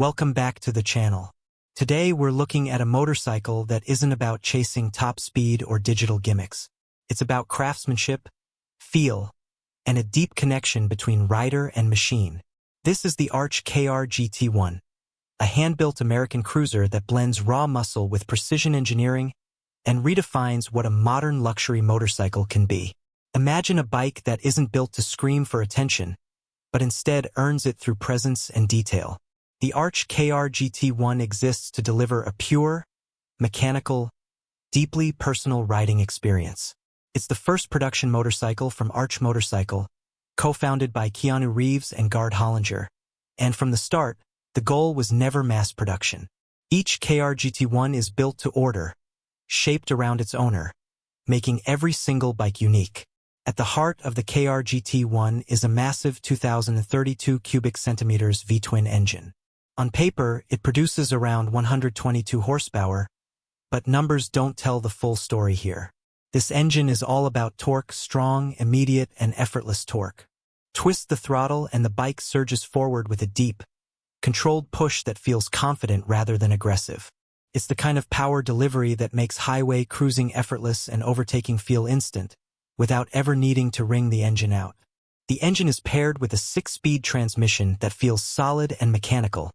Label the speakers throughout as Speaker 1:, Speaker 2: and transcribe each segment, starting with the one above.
Speaker 1: Welcome back to the channel. Today we're looking at a motorcycle that isn't about chasing top speed or digital gimmicks. It's about craftsmanship, feel, and a deep connection between rider and machine. This is the ARCH KRGT V-twin, a hand-built American cruiser that blends raw muscle with precision engineering and redefines what a modern luxury motorcycle can be. Imagine a bike that isn't built to scream for attention, but instead earns it through presence and detail. The ARCH KRGT V-twin exists to deliver a pure, mechanical, deeply personal riding experience. It's the first production motorcycle from ARCH Motorcycle, co-founded by Keanu Reeves and Gard Hollinger. And from the start, the goal was never mass production. Each KRGT V-twin is built to order, shaped around its owner, making every single bike unique. At the heart of the KRGT V-twin is a massive 2,032 cubic centimeters V-twin engine. On paper, it produces around 122 horsepower, but numbers don't tell the full story here. This engine is all about torque, strong, immediate, and effortless torque. Twist the throttle and the bike surges forward with a deep, controlled push that feels confident rather than aggressive. It's the kind of power delivery that makes highway cruising effortless and overtaking feel instant, without ever needing to wring the engine out. The engine is paired with a 6-speed transmission that feels solid and mechanical,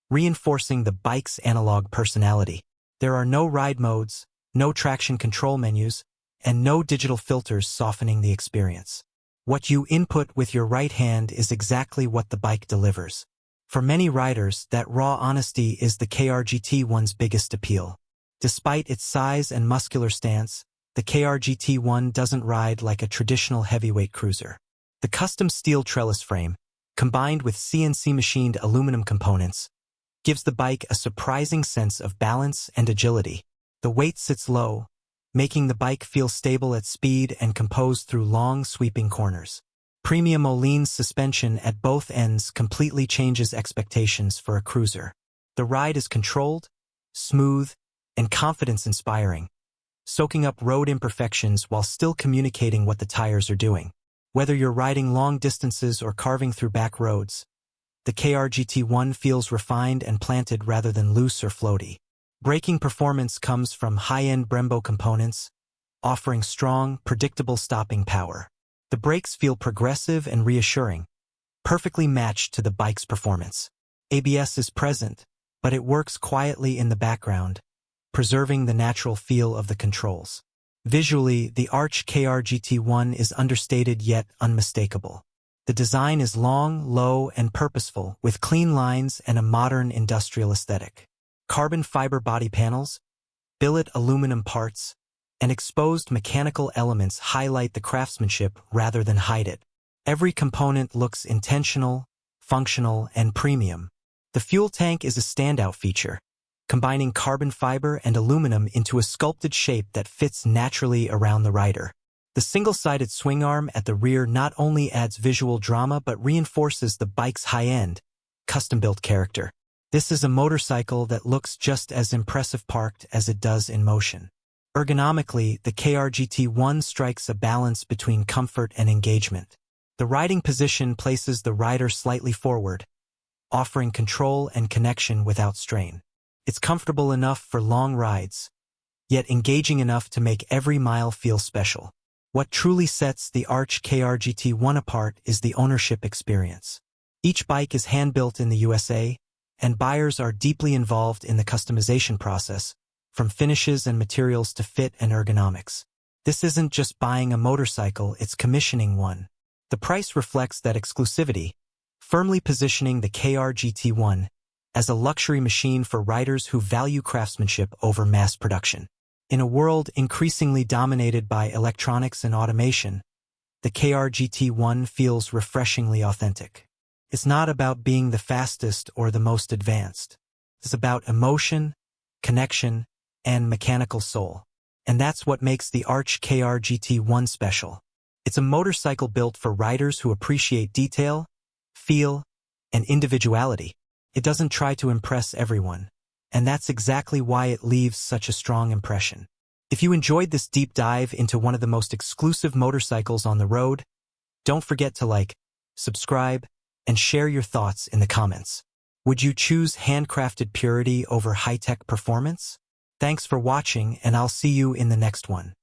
Speaker 1: reinforcing the bike's analog personality. There are no ride modes, no traction control menus, and no digital filters softening the experience. What you input with your right hand is exactly what the bike delivers. For many riders, that raw honesty is the KRGT V-twin's biggest appeal. Despite its size and muscular stance, the KRGT V-twin doesn't ride like a traditional heavyweight cruiser. The custom steel trellis frame, combined with CNC-machined aluminum components, gives the bike a surprising sense of balance and agility. The weight sits low, making the bike feel stable at speed and composed through long, sweeping corners. Premium Öhlins suspension at both ends completely changes expectations for a cruiser. The ride is controlled, smooth, and confidence-inspiring, soaking up road imperfections while still communicating what the tires are doing. Whether you're riding long distances or carving through back roads, the KRGT V-twin feels refined and planted rather than loose or floaty. Braking performance comes from high-end Brembo components, offering strong, predictable stopping power. The brakes feel progressive and reassuring, perfectly matched to the bike's performance. ABS is present, but it works quietly in the background, preserving the natural feel of the controls. Visually, the ARCH KRGT V-twin is understated yet unmistakable. The design is long, low, and purposeful, with clean lines and a modern industrial aesthetic. Carbon fiber body panels, billet aluminum parts, and exposed mechanical elements highlight the craftsmanship rather than hide it. Every component looks intentional, functional, and premium. The fuel tank is a standout feature, combining carbon fiber and aluminum into a sculpted shape that fits naturally around the rider. The single-sided swing arm at the rear not only adds visual drama but reinforces the bike's high-end, custom-built character. This is a motorcycle that looks just as impressive parked as it does in motion. Ergonomically, the KRGT V-twin strikes a balance between comfort and engagement. The riding position places the rider slightly forward, offering control and connection without strain. It's comfortable enough for long rides, yet engaging enough to make every mile feel special. What truly sets the ARCH KRGT V-twin apart is the ownership experience. Each bike is hand-built in the USA, and buyers are deeply involved in the customization process, from finishes and materials to fit and ergonomics. This isn't just buying a motorcycle, it's commissioning one. The price reflects that exclusivity, firmly positioning the KRGT V-twin as a luxury machine for riders who value craftsmanship over mass production. In a world increasingly dominated by electronics and automation, the KRGT V-twin feels refreshingly authentic. It's not about being the fastest or the most advanced. It's about emotion, connection, and mechanical soul. And that's what makes the ARCH KRGT V-twin special. It's a motorcycle built for riders who appreciate detail, feel, and individuality. It doesn't try to impress everyone, and that's exactly why it leaves such a strong impression. If you enjoyed this deep dive into one of the most exclusive motorcycles on the road, don't forget to like, subscribe, and share your thoughts in the comments. Would you choose handcrafted purity over high-tech performance? Thanks for watching, and I'll see you in the next one.